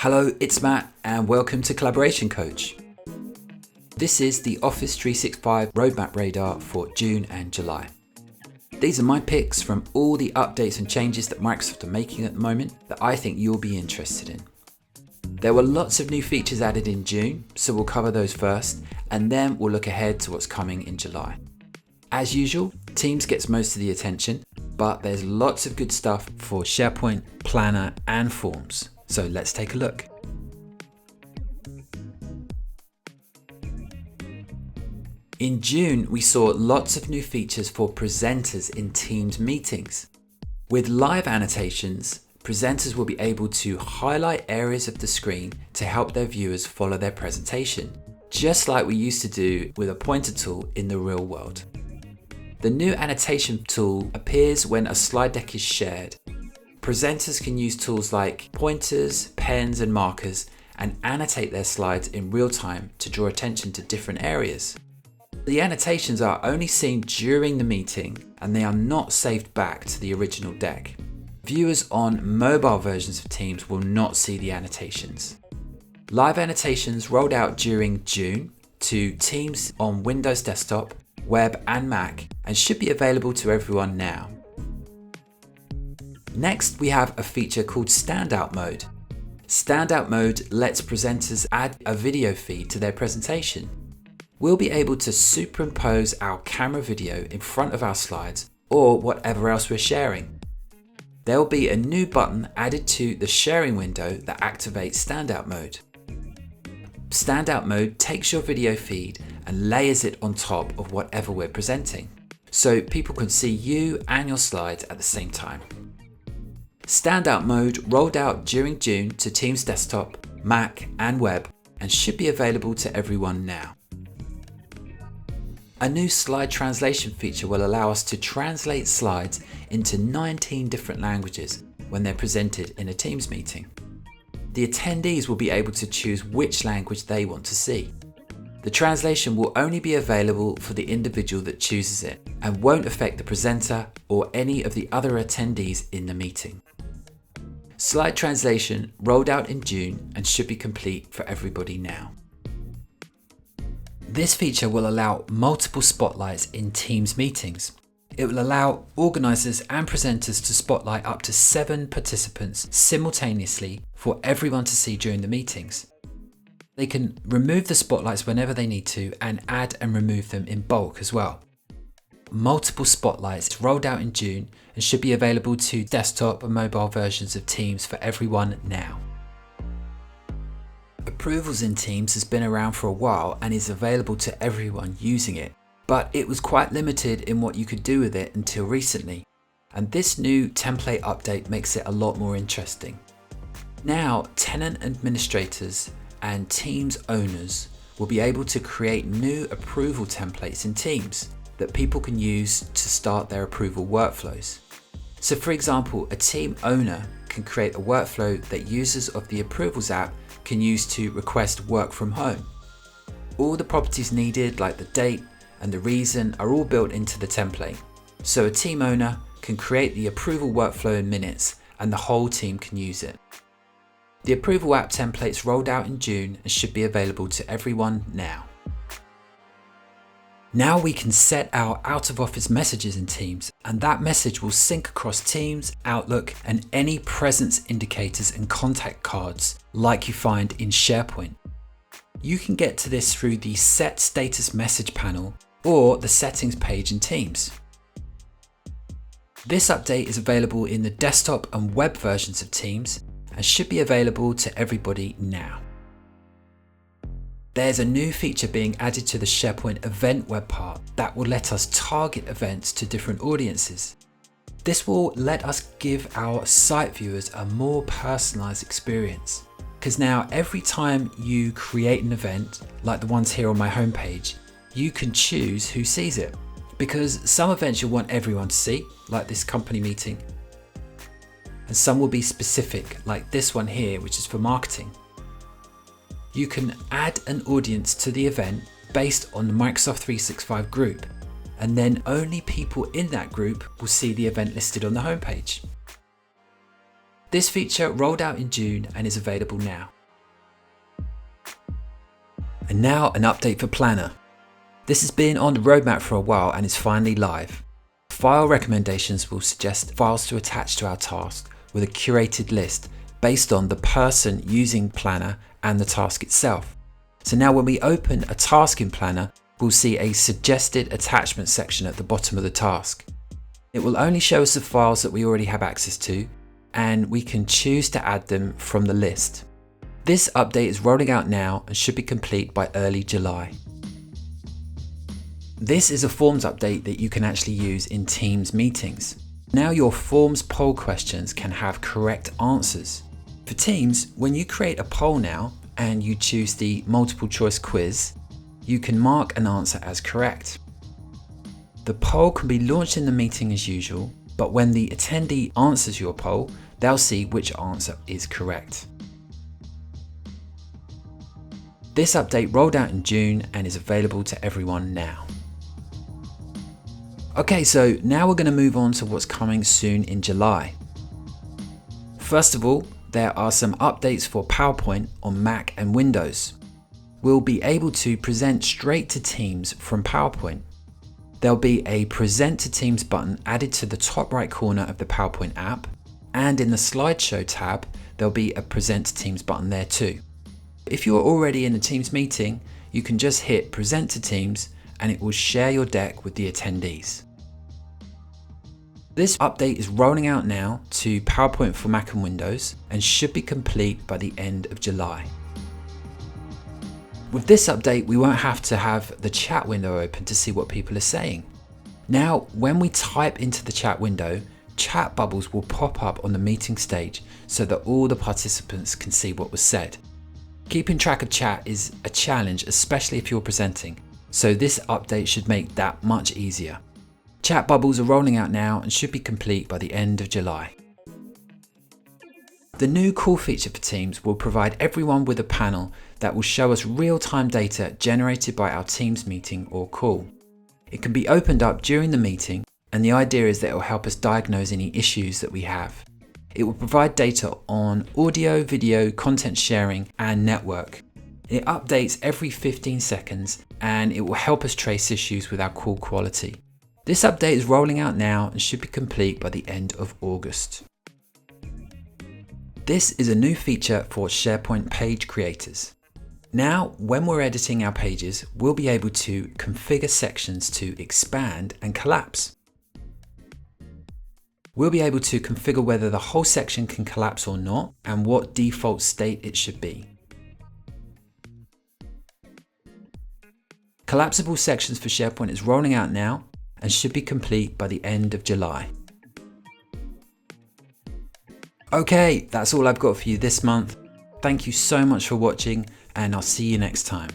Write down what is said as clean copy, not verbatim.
Hello, it's Matt and welcome to Collaboration Coach. This is the Office 365 Roadmap Radar for June and July. These are my picks from all the updates and changes that Microsoft are making at the moment that I think you'll be interested in. There were lots of new features added in June, so we'll cover those first and then we'll look ahead to what's coming in July. As usual, Teams gets most of the attention, but there's lots of good stuff for SharePoint, Planner and Forms. So let's take a look. In June, we saw lots of new features for presenters in Teams meetings. With live annotations, presenters will be able to highlight areas of the screen to help their viewers follow their presentation, just like we used to do with a pointer tool in the real world. The new annotation tool appears when a slide deck is shared. Presenters can use tools like pointers, pens and markers and annotate their slides in real time to draw attention to different areas. The annotations are only seen during the meeting and they are not saved back to the original deck. Viewers on mobile versions of Teams will not see the annotations. Live annotations rolled out during June to Teams on Windows Desktop, Web and Mac and should be available to everyone now. Next, we have a feature called Standout Mode. Standout Mode lets presenters add a video feed to their presentation. We'll be able to superimpose our camera video in front of our slides or whatever else we're sharing. There will be a new button added to the sharing window that activates Standout Mode. Standout Mode takes your video feed and layers it on top of whatever we're presenting, so people can see you and your slides at the same time. Standout Mode rolled out during June to Teams Desktop, Mac and Web and should be available to everyone now. A new slide translation feature will allow us to translate slides into 19 different languages when they're presented in a Teams meeting. The attendees will be able to choose which language they want to see. The translation will only be available for the individual that chooses it and won't affect the presenter or any of the other attendees in the meeting. Slide translation rolled out in June and should be complete for everybody now. This feature will allow multiple spotlights in Teams meetings. It will allow organisers and presenters to spotlight up to 7 participants simultaneously for everyone to see during the meetings. They can remove the spotlights whenever they need to and add and remove them in bulk as well. Multiple spotlights rolled out in June and should be available to desktop and mobile versions of Teams for everyone now. Approvals in Teams has been around for a while and is available to everyone using it, but it was quite limited in what you could do with it until recently, and this new template update makes it a lot more interesting. Now, tenant administrators and Teams owners will be able to create new approval templates in Teams that people can use to start their approval workflows. So for example, a team owner can create a workflow that users of the Approvals app can use to request work from home. All the properties needed, like the date and the reason, are all built into the template. So a team owner can create the approval workflow in minutes and the whole team can use it. The Approval app templates rolled out in June and should be available to everyone now. Now we can set our out-of-office messages in Teams, and that message will sync across Teams, Outlook, and any presence indicators and contact cards like you find in SharePoint. You can get to this through the Set Status Message panel or the Settings page in Teams. This update is available in the desktop and web versions of Teams and should be available to everybody now. There's a new feature being added to the SharePoint event web part that will let us target events to different audiences. This will let us give our site viewers a more personalized experience. Because now every time you create an event, like the ones here on my homepage, you can choose who sees it. Because some events you'll want everyone to see, like this company meeting. And some will be specific, like this one here, which is for marketing. You can add an audience to the event based on the Microsoft 365 group, and then only people in that group will see the event listed on the homepage. This feature rolled out in June and is available now. And now an update for Planner. This has been on the roadmap for a while and is finally live. File recommendations will suggest files to attach to our task with a curated list based on the person using Planner and the task itself. So now when we open a task in Planner, we'll see a suggested attachment section at the bottom of the task. It will only show us the files that we already have access to, and we can choose to add them from the list. This update is rolling out now and should be complete by early July. This is a Forms update that you can actually use in Teams meetings. Now your Forms poll questions can have correct answers. For Teams, when you create a poll now and you choose the multiple choice quiz, you can mark an answer as correct. The poll can be launched in the meeting as usual, but when the attendee answers your poll, they'll see which answer is correct. This update rolled out in June and is available to everyone now. Okay, so now we're going to move on to what's coming soon in July. First of all, there are some updates for PowerPoint on Mac and Windows. We'll be able to present straight to Teams from PowerPoint. There'll be a Present to Teams button added to the top right corner of the PowerPoint app, and in the Slideshow tab, there'll be a Present to Teams button there too. If you're already in a Teams meeting, you can just hit Present to Teams and it will share your deck with the attendees. This update is rolling out now to PowerPoint for Mac and Windows and should be complete by the end of July. With this update, we won't have to have the chat window open to see what people are saying. Now, when we type into the chat window, chat bubbles will pop up on the meeting stage so that all the participants can see what was said. Keeping track of chat is a challenge, especially if you're presenting, so this update should make that much easier. Chat bubbles are rolling out now and should be complete by the end of July. The new call feature for Teams will provide everyone with a panel that will show us real-time data generated by our Teams meeting or call. It can be opened up during the meeting, and the idea is that it will help us diagnose any issues that we have. It will provide data on audio, video, content sharing, and network. It updates every 15 seconds, and it will help us trace issues with our call quality. This update is rolling out now and should be complete by the end of August. This is a new feature for SharePoint page creators. Now, when we're editing our pages, we'll be able to configure sections to expand and collapse. We'll be able to configure whether the whole section can collapse or not and what default state it should be. Collapsible sections for SharePoint is rolling out now and should be complete by the end of July. Okay, that's all I've got for you this month. Thank you so much for watching, and I'll see you next time.